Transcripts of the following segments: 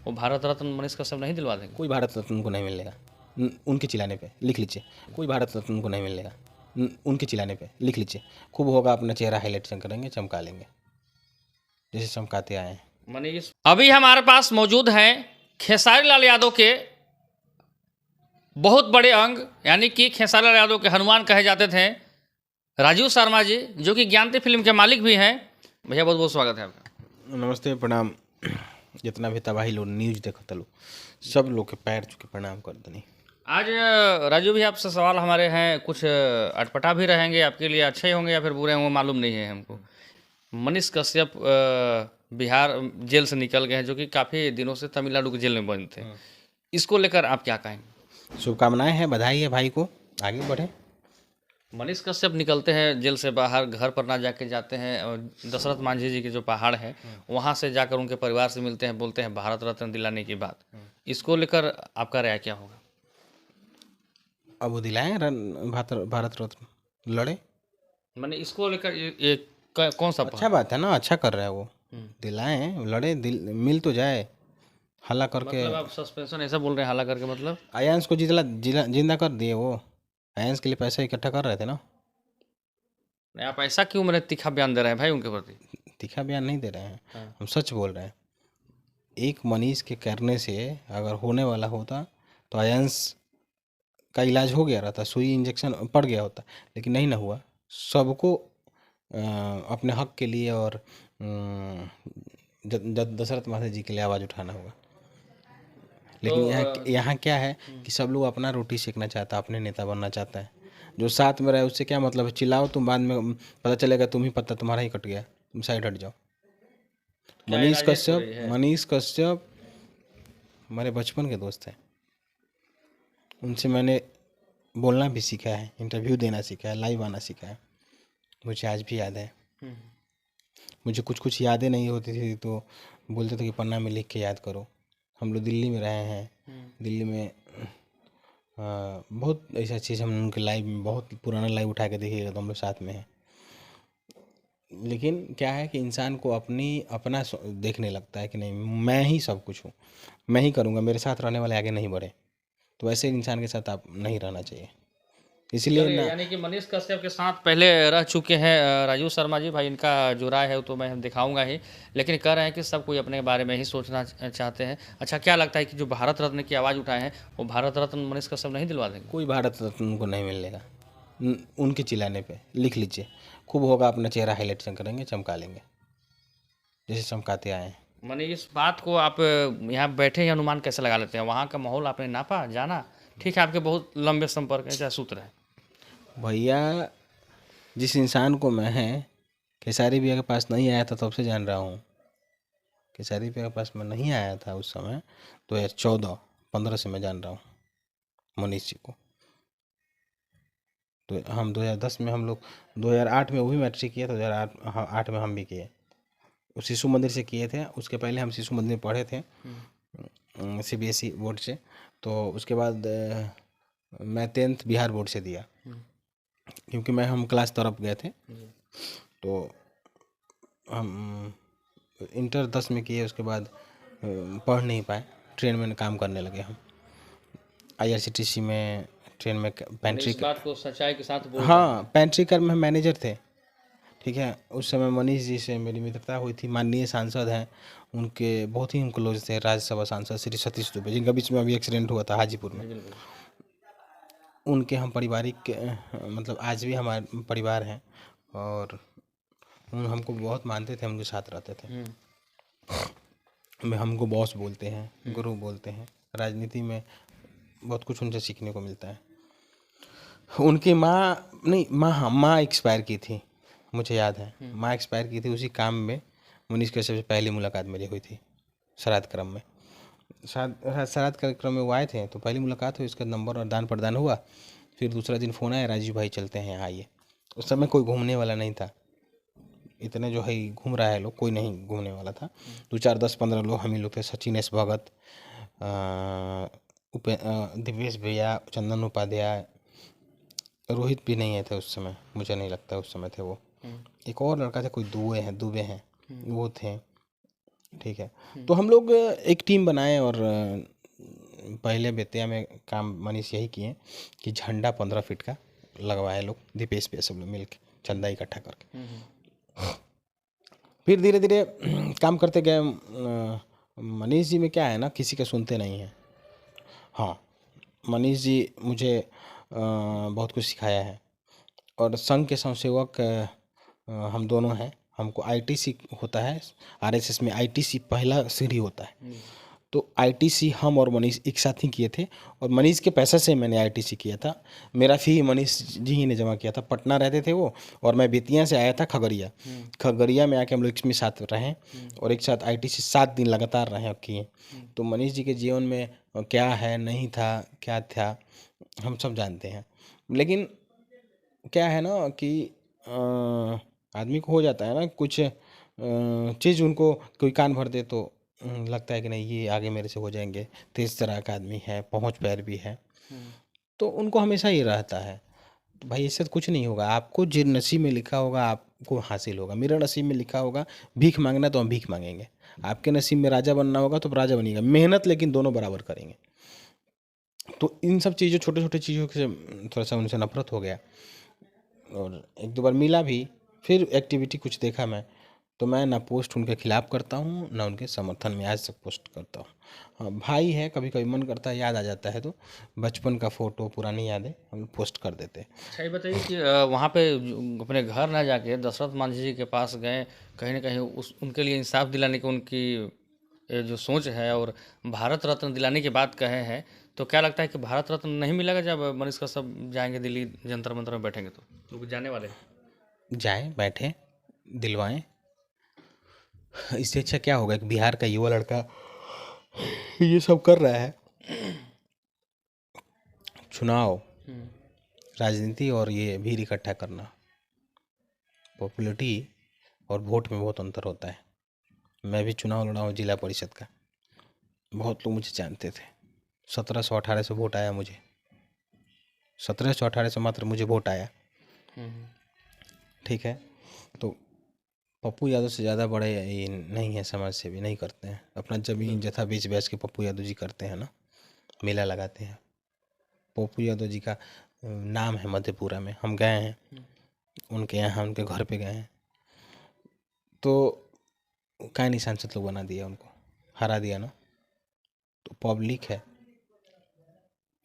वो भारत रत्न मनीष कश्यप नहीं दिलवा देंगे? कोई भारत रत्न उनको नहीं मिलेगा उनके चिल्लाने पे, लिख लीजिए। कोई भारत रत्न उनको नहीं मिलेगा उनके चिल्लाने पे, लिख लीजिए। खूब होगा अपना चेहरा हाईलाइट करेंगे, चमका लेंगे जैसे चमकाते आए हैं। मनीष, अभी हमारे पास मौजूद हैं खेसारी लाल यादव के बहुत बड़े अंग, यानी कि खेसारी लाल यादव के हनुमान कहे जाते थे राजीव शर्मा जी, जो कि ज्ञानती फिल्म के मालिक भी हैं। भैया बहुत बहुत स्वागत है आपका। नमस्ते, प्रणाम। जितना भी तबाही लोग न्यूज देखता लो, सब लोग के पैर छू के प्रणाम कर देनी। आज राजू भी आपसे सवाल हमारे हैं, कुछ अटपटा भी रहेंगे, आपके लिए अच्छे होंगे या फिर बुरे होंगे मालूम नहीं है हमको। मनीष कश्यप बिहार जेल से निकल गए हैं, जो कि काफ़ी दिनों से तमिलनाडु के जेल में बंद थे। इसको लेकर आप क्या कहेंगे? शुभकामनाएं हैं, बधाई है भाई को, आगे बढ़े। मनीष कश्यप निकलते हैं जेल से बाहर, घर पर ना जाके जाते हैं और दशरथ मांझी जी के जो पहाड़ है वहाँ से जाकर उनके परिवार से मिलते हैं, बोलते हैं भारत रत्न दिलाने की बात। इसको लेकर आपका राय क्या होगा? अब वो दिलाएं भारत रत्न, लड़े। मैंने इसको लेकर ये कौन सा अच्छा बात है ना, अच्छा कर रहा है वो, दिलाएं, लड़े, मिल तो जाए। हल्ला करके मतलब आप सस्पेंशन ऐसा बोल रहे हैं, हल्ला करके मतलब आयांश को जिंदा कर दिए। वो आयांश के लिए पैसा इकट्ठा कर रहे थे ना। आप ऐसा क्यों मैंने तीखा बयान दे रहे हैं भाई उनके प्रति? तीखा बयान नहीं दे रहे हैं, हम सच बोल रहे हैं। एक मनीष के करने से अगर होने वाला होता तो आयांश का इलाज हो गया रहता, सुई इंजेक्शन पड़ गया होता, लेकिन नहीं ना हुआ। सबको अपने हक के लिए और दशरथ माता जी के लिए आवाज़ उठाना होगा। लेकिन यहाँ क्या है कि सब लोग अपना रोटी सेकना चाहता है, अपने नेता बनना चाहता है। जो साथ में रहे उससे क्या मतलब है? चिल्लाओ तुम, बाद में पता चलेगा तुम्हारा ही कट गया, तुम साइड हट जाओ। मनीष कश्यप हमारे बचपन के दोस्त हैं। उनसे मैंने बोलना भी सीखा है, इंटरव्यू देना सीखा है, लाइव आना सीखा है। मुझे आज भी याद है। मुझे कुछ यादें नहीं होती थी तो बोलते थे कि पन्ना में लिख के याद करो। हम लोग दिल्ली में रहे हैं, दिल्ली में बहुत ऐसा चीज़ हम उनके लाइव में, बहुत पुराना लाइव उठा के देखिएगा तो हम लोग साथ में हैं। लेकिन क्या है कि इंसान को अपना देखने लगता है कि नहीं, मैं ही सब कुछ हूँ, मैं ही करूँगा, मेरे साथ रहने वाले आगे नहीं बढ़े। तो ऐसे इंसान के साथ आप नहीं रहना चाहिए। इसलिए यानी कि मनीष कश्यप के साथ पहले रह चुके हैं राजीव शर्मा जी। भाई इनका जो राय है तो मैं दिखाऊंगा ही, लेकिन कह रहे हैं कि सब कोई अपने बारे में ही सोचना चाहते हैं। अच्छा, क्या लगता है कि जो भारत रत्न की आवाज़ उठाए हैं वो भारत रत्न मनीष कश्यप नहीं दिलवा देंगे? कोई भारत रत्न उनको नहीं मिलेगा उनके चिल्लाने पे, लिख लीजिए। खूब होगा अपना चेहरा हाईलाइट करेंगे, चमका लेंगे जैसे चमकाते आए हैं। मैंने इस बात को आप यहाँ बैठे ही अनुमान कैसे लगा लेते हैं? वहाँ का माहौल आपने नापा, जाना? ठीक है, आपके बहुत लंबे संपर्क है, चाहे सूत्र है। भैया, जिस इंसान को मैं खेसारी भैया के पास नहीं आया था तब से जान रहा हूँ। खेसारी भैया के पास मैं नहीं आया था उस समय, 2014-15 से मैं जान रहा हूँ मनीष जी को। तो हम 2010 में, हम लोग 2008 में वो भी मैट्रिक किए, तो 2008 में हम भी किए। शिशु मंदिर से किए थे। उसके पहले हम शिशु मंदिर में पढ़े थे CBSE बोर्ड से। तो उसके बाद मैं 10th बिहार बोर्ड से दिया, क्योंकि हम क्लास तरफ गए थे। तो हम इंटर 10 में किए, उसके बाद पढ़ नहीं पाए, ट्रेन में काम करने लगे हम IRCTC में, ट्रेन में पेंट्री। इस बात को सच्चाई के साथ बोल हाँ, पेंट्री कर में हम मैनेजर थे। ठीक है, उस समय मनीष जी से मेरी मित्रता हुई थी। माननीय सांसद हैं, उनके बहुत ही हम क्लोज थे, राज्यसभा सांसद श्री सतीश दुबे, जिनका बीच में अभी एक्सीडेंट हुआ था हाजीपुर में। उनके हम पारिवारिक मतलब आज भी हमारे परिवार हैं, और हमको बहुत मानते थे, उनके साथ रहते थे। हमको बॉस बोलते हैं, गुरु बोलते हैं। राजनीति में बहुत कुछ उनसे सीखने को मिलता है। उनकी माँ एक्सपायर की थी, मुझे याद है। माँ एक्सपायर की थी, उसी काम में मनीष कश्यप से पहली मुलाकात मेरी हुई थी, श्राद्ध क्रम में। श्राद्ध कार्यक्रम में वो आए थे, तो पहली मुलाकात हुई, उसका नंबर और दान प्रदान हुआ। फिर दूसरा दिन फ़ोन आया, राजीव भाई चलते हैं, आइए। उस समय कोई घूमने वाला नहीं था, इतने जो है घूम रहा है लोग, कोई नहीं घूमने वाला था। 2-4-10-15 लोग हम ही लोग थे। सचिन एस भगत, दिवेश भैया, चंदन उपाध्याय, रोहित भी नहीं थे उस समय, मुझे नहीं लगता उस समय थे वो। एक और लड़का था, कोई दुबे हैं, वो थे। ठीक है। तो हम लोग एक टीम बनाए और पहले बेतिया में काम मनीष यही किए कि झंडा 15 फीट का लगवाए लोग, दीपेश पे सब लोग मिल के चंदा इकट्ठा करके। फिर धीरे धीरे काम करते गए। मनीष जी में क्या है ना, किसी का सुनते नहीं हैं। हाँ, मनीष जी मुझे बहुत कुछ सिखाया है। और संघ के स्वयंसेवक हम दोनों हैं। हमको आईटीसी होता है, आरएसएस में आईटीसी पहला सीढ़ी होता है। तो आईटीसी हम और मनीष एक साथ ही किए थे, और मनीष के पैसे से मैंने आईटीसी किया था। मेरा फी मनीष जी ही ने जमा किया था। पटना रहते थे वो, और मैं बेतिया से आया था खगड़िया। खगड़िया में आके हम लोग इसमें साथ रहे, और एक साथ आईटीसी 7 दिन लगातार रहे और किए। तो मनीष जी के जीवन में क्या है, नहीं था, क्या था, हम सब जानते हैं। लेकिन क्या है ना कि आदमी को हो जाता है ना कुछ चीज़, उनको कोई कान भर दे तो लगता है कि नहीं ये आगे मेरे से हो जाएंगे, तेज तरह का आदमी है, पहुँच पैर भी है, तो उनको हमेशा ये रहता है। तो भाई इससे तो कुछ नहीं होगा, आपको जिस नसीब में लिखा होगा आपको हासिल होगा। मेरा नसीब में लिखा होगा भीख मांगना, तो हम भीख मांगेंगे। आपके नसीब में राजा बनना होगा तो राजा बनिएगा। मेहनत लेकिन दोनों बराबर करेंगे। तो इन सब चीज़ों, छोटे छोटे चीज़ों से थोड़ा सा उनसे नफरत हो गया, और एक दो बार मिला भी। फिर एक्टिविटी कुछ देखा मैं, तो मैं ना पोस्ट उनके खिलाफ करता हूँ ना उनके समर्थन में आज तक पोस्ट करता हूँ। हाँ, भाई है, कभी कभी मन करता है, याद आ जाता है तो बचपन का फ़ोटो, पुरानी यादें हम पोस्ट कर देते हैं। अच्छा ये बताइए कि वहाँ पे अपने घर ना जाके दशरथ मांझी जी के पास गए, कहीं ना कहीं उस उनके लिए इंसाफ दिलाने की उनकी जो सोच है, और भारत रत्न दिलाने की बात कहे हैं, तो क्या लगता है कि भारत रत्न नहीं मिलेगा जब मनीष कश्यप जाएंगे दिल्ली जंतर मंतर में बैठेंगे? तो लोग जाने वाले हैं। जाएं, बैठें, दिलवाएं। इससे अच्छा क्या होगा कि बिहार का युवा लड़का ये सब कर रहा है। चुनाव, राजनीति और ये भीड़ इकट्ठा करना, पॉपुलैरिटी और वोट में बहुत अंतर होता है। मैं भी चुनाव लड़ा हूँ जिला परिषद का, बहुत लोग मुझे जानते थे। 1700-1800 वोट आया मुझे, 1700-1800 मात्र मुझे वोट आया। ठीक है। तो पप्पू यादव से ज़्यादा बड़े ये नहीं है, समाज सेवी नहीं करते हैं। अपना जमीन जथा बेच बेच के पप्पू यादव जी करते हैं ना, मेला लगाते हैं। पप्पू यादव जी का नाम है मधेपुरा में, हम गए हैं उनके यहाँ, उनके घर पे गए हैं, तो काहे नहीं सांसद लोग बना दिया, उनको हरा दिया ना। तो पब्लिक है,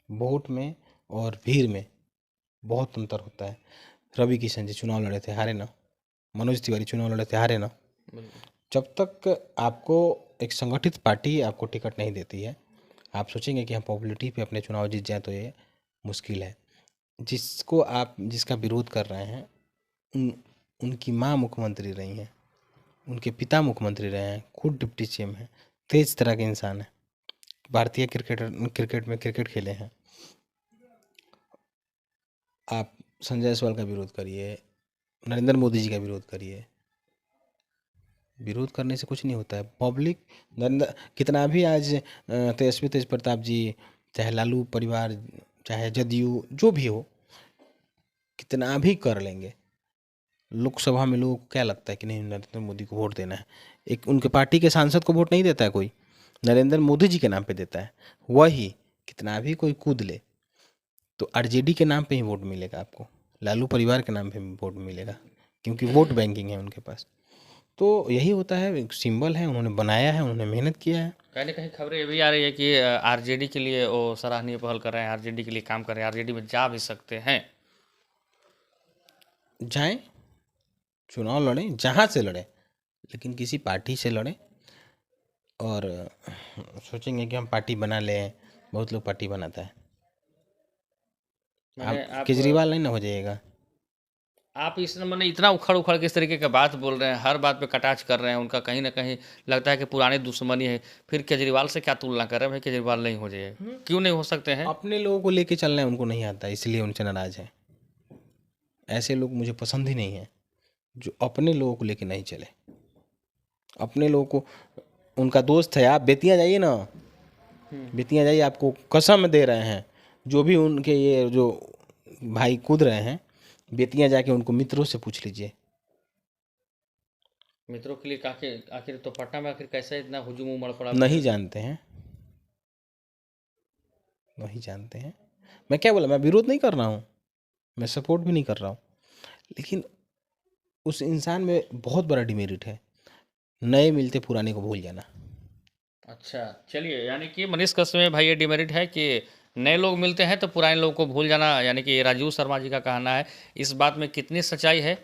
वोट में और भीड़ में बहुत अंतर होता है। रवि किशन जी चुनाव लड़े थे, हारे ना। मनोज तिवारी चुनाव लड़े थे, हारे ना। जब तक आपको एक संगठित पार्टी आपको टिकट नहीं देती है, आप सोचेंगे कि हम पॉपुलैरिटी पे अपने चुनाव जीत जाए, तो ये मुश्किल है। जिसको आप जिसका विरोध कर रहे हैं, उनकी माँ मुख्यमंत्री रही हैं, उनके पिता मुख्यमंत्री रहे हैं, खुद डिप्टी सीएम हैं, तेज तरह के इंसान हैं, भारतीय क्रिकेट में क्रिकेट खेले हैं। आप संजय जायसवाल का विरोध करिए, नरेंद्र मोदी जी का विरोध करिए, विरोध करने से कुछ नहीं होता है। पब्लिक नरेंद्र कितना भी आज तेजस्वी तेज प्रताप जी, चाहे लालू परिवार, चाहे जदयू, जो भी हो, कितना भी कर लेंगे, लोकसभा में लोग क्या लगता है कि नहीं नरेंद्र मोदी को वोट देना है। एक उनके पार्टी के सांसद को वोट नहीं देता है कोई, नरेंद्र मोदी जी के नाम पे देता है। वही कितना भी कोई कूद ले तो आरजेडी के नाम पे ही वोट मिलेगा आपको, लालू परिवार के नाम पे वोट मिलेगा, क्योंकि वोट बैंकिंग है उनके पास। तो यही होता है, एक सिंबल है, उन्होंने बनाया है, उन्होंने मेहनत किया है। कहीं ना कहीं खबरें ये भी आ रही है कि आरजेडी के लिए वो सराहनीय पहल कर रहे हैं, आरजेडी के लिए काम कर रहे हैं, आरजेडी में जा भी सकते हैं। जाएं, चुनाव लड़ें, जहाँ से लड़ें, लेकिन किसी पार्टी से लड़ें। और सोचेंगे कि हम पार्टी बना लें, बहुत लोग पार्टी बनाता है। आप केजरीवाल नहीं ना हो जाइएगा। आप इस मैंने इतना उखड़ उखड़ के इस तरीके का बात बोल रहे हैं, हर बात पे कटाक्ष कर रहे हैं उनका, कहीं ना कहीं लगता है कि पुरानी दुश्मनी है। फिर केजरीवाल से क्या तुलना कर रहे हैं? भाई केजरीवाल नहीं हो जाएगा, क्यों नहीं हो सकते हैं? अपने लोगों को लेके चलना है उनको नहीं आता, इसलिए उनसे नाराज है। ऐसे लोग मुझे पसंद ही नहीं है जो अपने लोगों को लेके नहीं चले। अपने लोगों को, उनका दोस्त है, आप बेतिया जाइए ना, बेतिया जाइए, आपको कसम दे रहे हैं, जो भी उनके ये जो भाई कूद रहे हैं, बेतिया जाके उनको मित्रों से पूछ लीजिए, मित्रों के लिए आखिर आखिर तो पटना में आखिर कैसे इतना हुजूम उमड़ पड़ा? नहीं जानते हैं, नहीं जानते हैं। मैं क्या बोला, मैं विरोध नहीं कर रहा हूँ, मैं सपोर्ट भी नहीं कर रहा हूँ, लेकिन उस इंसान में बहुत बड़ा डिमेरिट है, नए मिलते पुराने को भूल जाना। अच्छा, चलिए, यानी कि मनीष कश्यप में भाई ये डिमेरिट है कि नए लोग मिलते हैं तो पुराने लोगों को भूल जाना, यानी कि राजीव शर्मा जी का कहना है। इस बात में कितनी सच्चाई है?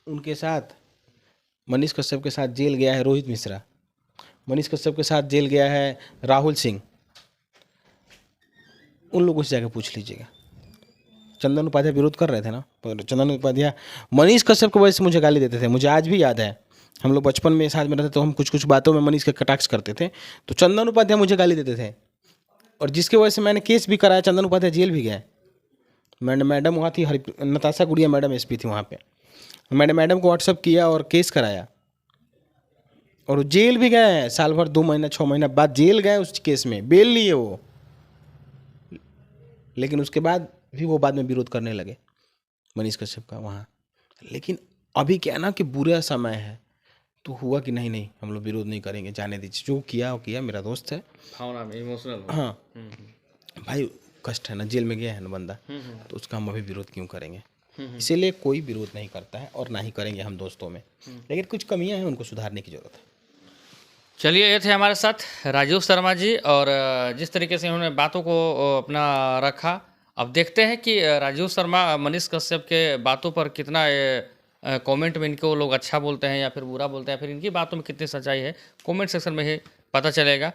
उनके साथ मनीष कश्यप के साथ जेल गया है रोहित मिश्रा, मनीष कश्यप के साथ जेल गया है राहुल सिंह, उन लोगों से जाकर पूछ लीजिएगा। चंदन उपाध्याय विरोध कर रहे थे ना, पर चंदन उपाध्याय मनीष कश्यप की वजह से मुझे गाली देते थे, मुझे आज भी याद है। हम लोग बचपन में साथ में रहते तो हम कुछ कुछ बातों में मनीष के कटाक्ष करते थे, तो चंदन उपाध्याय मुझे गाली देते थे, और जिसकी वजह से मैंने केस भी कराया, चंदन उपाध्याय जेल भी गए। मैडम वहाँ थी, नताशा गुड़िया मैडम एसपी थी वहाँ पे, मैंने मैडम को व्हाट्सअप किया और केस कराया, और वो जेल भी गए हैं। साल भर 2 महीना 6 महीना बाद जेल गए उस केस में, बेल लिए वो, लेकिन उसके बाद भी वो बाद में विरोध करने लगे मनीष कश्यप का वहाँ। लेकिन अभी क्या ना कि बुरा समय है, तो हुआ कि नहीं नहीं हम लोग विरोध नहीं करेंगे, जाने दीजिए, जो किया वो किया, मेरा दोस्त है। भावना में इमोशनल हो। हाँ भाई, कष्ट है ना, जेल में गया है ना बंदा, तो उसका हम अभी विरोध क्यों करेंगे? इसीलिए कोई विरोध नहीं करता है और ना ही करेंगे हम दोस्तों में, लेकिन कुछ कमियां हैं, उनको सुधारने की जरूरत है। चलिए, ये थे हमारे साथ राजीव शर्मा जी, और जिस तरीके से उन्होंने बातों को अपना रखा, अब देखते हैं कि राजीव शर्मा मनीष कश्यप के बातों पर कितना कमेंट में इनको लोग अच्छा बोलते हैं या फिर बुरा बोलते हैं, फिर इनकी बातों में कितनी सच्चाई है, कमेंट सेक्शन में ही पता चलेगा।